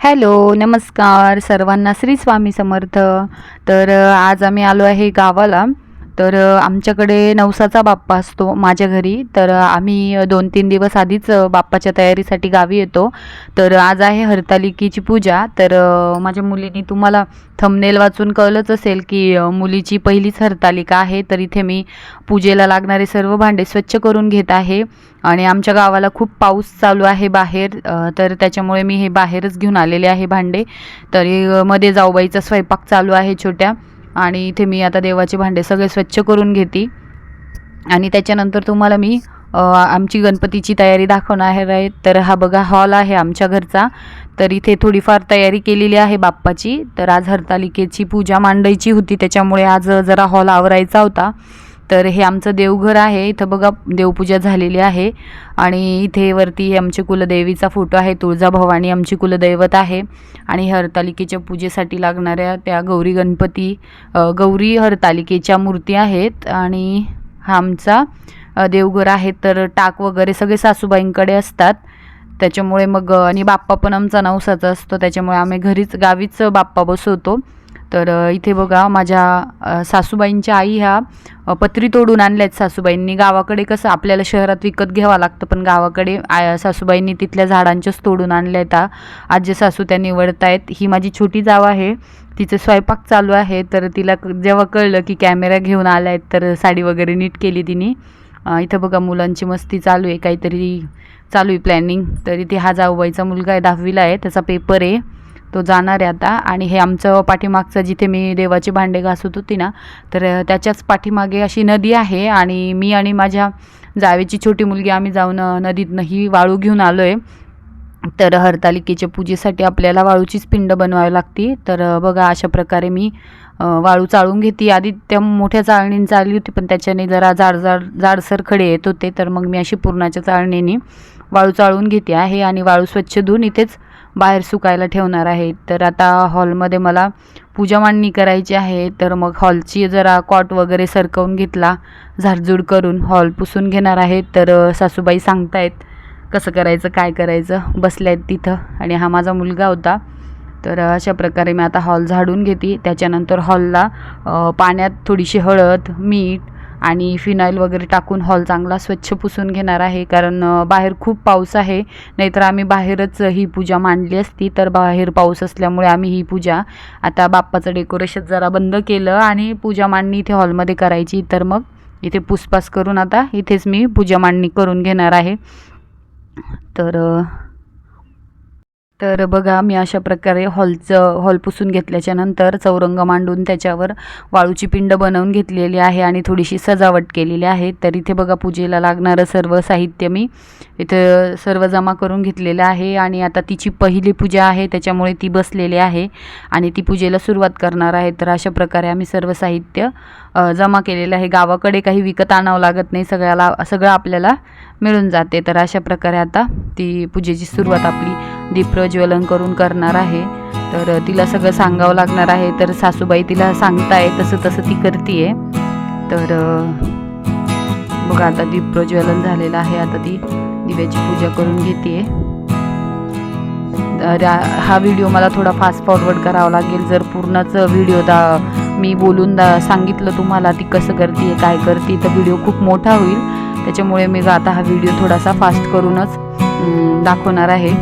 Hello, नमस्कार सर्वांना. श्री स्वामी समर्थ. आज आम्ही आलो आहे गावाला. आमच्याकडे नवसाचा बाप्पा असतो माझ्या घरी. आम्ही 2-3 दिवस आधीच बाप्पाच्या तयारीसाठी गावी येतो. आज आहे हरतालिकेची पूजा. माझ्या मुलीनी, तुम्हाला थंबनेल वाचून कळलंच असेल की मुलीची पहिलीच हरतालिका आहे. तर इथे मी पूजेला लागणारे सर्व भांडे स्वच्छ करून घेत आहे. आणि आमच्या गावाला खूप पाऊस चालू आहे बाहेर, त्याच्यामुळे मी हे बाहेरच घेऊन आलेले आहे भांडे. मध्ये जाऊबाईचा स्वयंपाक चालू आहे छोट्या. आणि इथे मी आता देवाचे भांडे सगळे स्वच्छ करून घेते. आणि त्याच्यानंतर तुम्हाला मी आमची गणपतीची तयारी दाखवणार आहे. हा बघा हॉल आहे आमच्या घरचा. इथे थोडीफार तयारी केलेली आहे बाप्पाची. आज हरतालिकेची पूजा मांडायची होती, त्याच्यामुळे आज जरा हॉल आवरायचा होता. हे आमचं देवघर आहे. इथं बघा देवपूजा झालेली आहे. आणि इथे वरती आमचे कुलदेवीचा फोटो आहे. तुळजाभवानी आमची कुलदैवत आहे. आणि हरतालिकेच्या पूजेसाठी लागणाऱ्या त्या गौरी हरतालिकेच्या मूर्ती आहेत. आणि हा आमचा देवघर आहे. टाक वगैरे सगळे सासूबाईंकडे असतात. त्याच्यामुळे मग आणि बाप्पा पण आमचा नवसाचा असतो, त्याच्यामुळे आम्ही गावीच बाप्पा बसवतो. इथे बघा माझ्या सासूबाईंच्या आई ह्या पत्री तोडून आणल्यात सासूबाईंनी. गावाकडे कसं आपल्याला शहरात विकत घ्यावं लागतं, पण गावाकडे सासूबाईंनी तिथल्या झाडांच्याच तोडून आणल्या आहेत. आजी सासू त्या निवडतायत. ही माझी छोटी जाव आहे, तिचं स्वयंपाक चालू आहे. तिला जेव्हा कळलं की कॅमेरा घेऊन आला आहे, साडी वगैरे नीट केली तिने. इथं बघा मुलांची मस्ती चालू आहे, काहीतरी चालू आहे प्लॅनिंग. इथे हा जाऊबाईचा मुलगा आहे, 10वीला आहे, त्याचा पेपर आहे, तो जाणार आहे आता. आणि हे आमचं पाठीमागचं, जिथे मी देवाचे भांडे घासत होती ना, त्याच्याच पाठीमागे अशी नदी आहे. आणि मी आणि माझ्या जावेची छोटी मुलगी आम्ही जाऊन नदीतनं ही वाळू घेऊन आलो आहे. हरतालिकेच्या पूजेसाठी आपल्याला वाळूचीच पिंड बनवावी लागते. बघा अशा प्रकारे मी वाळू चाळून घेते. आधी त्या मोठ्या चाळणीने चालली होती, पण त्याच्याने जरा जाडसर खडे येत होते. मग मी अशी पूर्णाच्या चाळणीने वाळू चाळून घेते आहे. आणि वाळू स्वच्छ धुवून इथेच बाहेर सुकायला ठेवणार आहे. आता हॉलमध्ये मला पूजा मांडणी करायची आहे. मग हॉलची जरा कॉट वगैरे सरकवून घेतला, झाडझूड करून हॉल पुसून घेणार आहे. सासूबाई सांगतायत कसं करायचं, काय करायचं, बसल्या आहेत तिथं. आणि हा माझा मुलगा होता. अशा प्रकारे मी आता हॉल झाडून घेते. त्याच्यानंतर हॉलला पाण्यात थोडीशी हळद, मीठ आणि फिनाईल वगैरे टाकून हॉल चांगला स्वच्छ पुसून घेणार आहे. कारण बाहेर खूप पाऊस आहे, नाहीतर आम्ही बाहेरच ही पूजा मांडली असती. बाहेर पाऊस असल्यामुळे आम्ही ही पूजा आता बाप्पाचं डेकोरेशन जरा बंद केलं आणि पूजा मांडणी इथे हॉलमध्ये करायची. मग इथे पुसपास करून आता इथेच मी पूजा मांडणी करून घेणार आहे. बघा मी अशा प्रकारे हॉल पुसून घेतल्याच्या नंतर चौरंग मांडून त्याच्यावर वाळूची पिंड बनवून घेतलेली आहे आणि थोडीशी सजावट केलेली आहे. इथे बघा पूजेला लागणारं सर्व साहित्य मी इथं सर्व जमा करून घेतलेलं आहे. आणि आता तिची पहिली पूजा आहे, त्याच्यामुळे ती बसलेली आहे आणि ती पूजेला सुरुवात करणार आहे. अशा प्रकारे आम्ही सर्व साहित्य जमा केलेलं आहे. गावाकडे काही विकत आणावं लागत नाही, सगळं आपल्याला मिळून जाते. अशा प्रकारे आता ती पूजेची सुरुवात आपली दीपप्रज्वलन करून करणार आहे. तिला सगळं सांगावं लागणार आहे. सासूबाई तिला सांगताय तसं ती करतीये. बघा आता दीपप्रज्वलन झालेलं आहे. आता ती दिव्याची पूजा करून घेते. हा व्हिडिओ मला थोडा फास्ट फॉरवर्ड करावा लागेल. जर पूर्णच व्हिडिओ मी बोलून सांगितलं तुम्हाला ती कसं करते, काय करते, तर व्हिडिओ खूप मोठा होईल. त्याच्यामुळे मी आता हा व्हिडिओ थोडासा फास्ट करूनच दाखवणार आहे.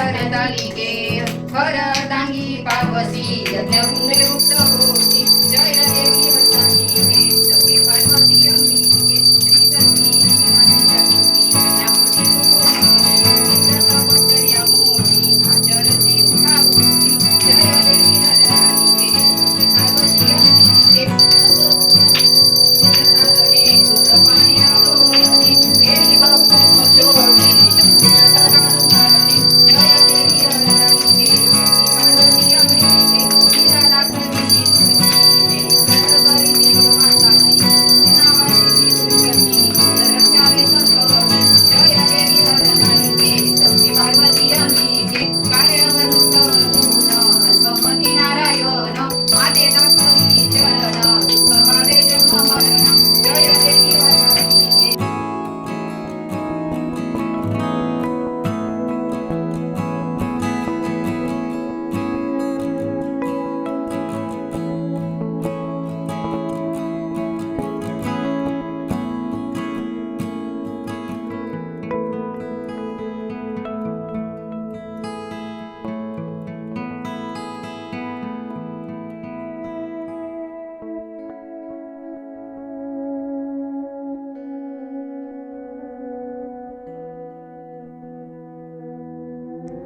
हरतालिके हरतांगी पावसी यज्ञकुंडे मुक्त होती जय देवी हरतालिके सखे पार्वती अंबिके श्री गती माती कन्यामूर्ती तपश्चर्या मोठी आचरती उठावती जय देवी हरतालिके सखे पार्वती अंबिके पाणी आवडती फेरी बाबू चोरती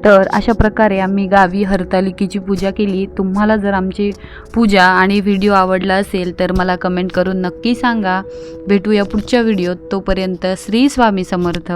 तर अशा प्रकारे आम्ही गावी हरतालिकेची पूजा केली. तुम्हाला जर आमची पूजा आणि व्हिडिओ आवडला असेल तर मला कमेंट करून नक्की सांगा. भेटूया पुढच्या व्हिडिओत. तोपर्यंत श्री स्वामी समर्थ.